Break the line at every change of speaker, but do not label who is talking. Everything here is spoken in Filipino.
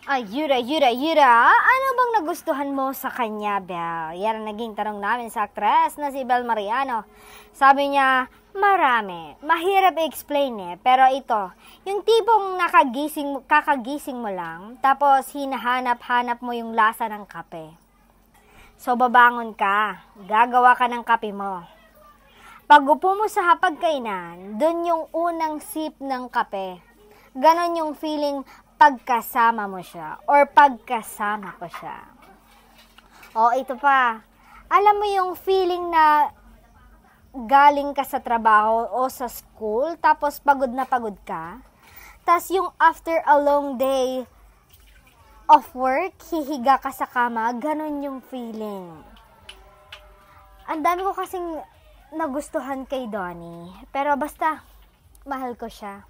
Ay, Yura, ano bang nagustuhan mo sa kanya, Bel? Yan ang naging tanong namin sa actress na si Bel Mariano. Sabi niya, marami. Mahirap i-explain pero ito, yung tipong kakagising mo lang, tapos hinahanap-hanap mo yung lasa ng kape. So, babangon ka, gagawa ka ng kape mo. Pag upo mo sa hapagkainan, dun yung unang sip ng kape. Ganon yung feeling pagkasama mo siya or pagkasama ko siya. O, ito pa. Alam mo yung feeling na galing ka sa trabaho o sa school, tapos pagod na pagod ka. Tapos yung after a long day of work, hihiga ka sa kama, ganon yung feeling. Ang dami ko kasing nagustuhan kay Donnie, pero basta, mahal ko siya.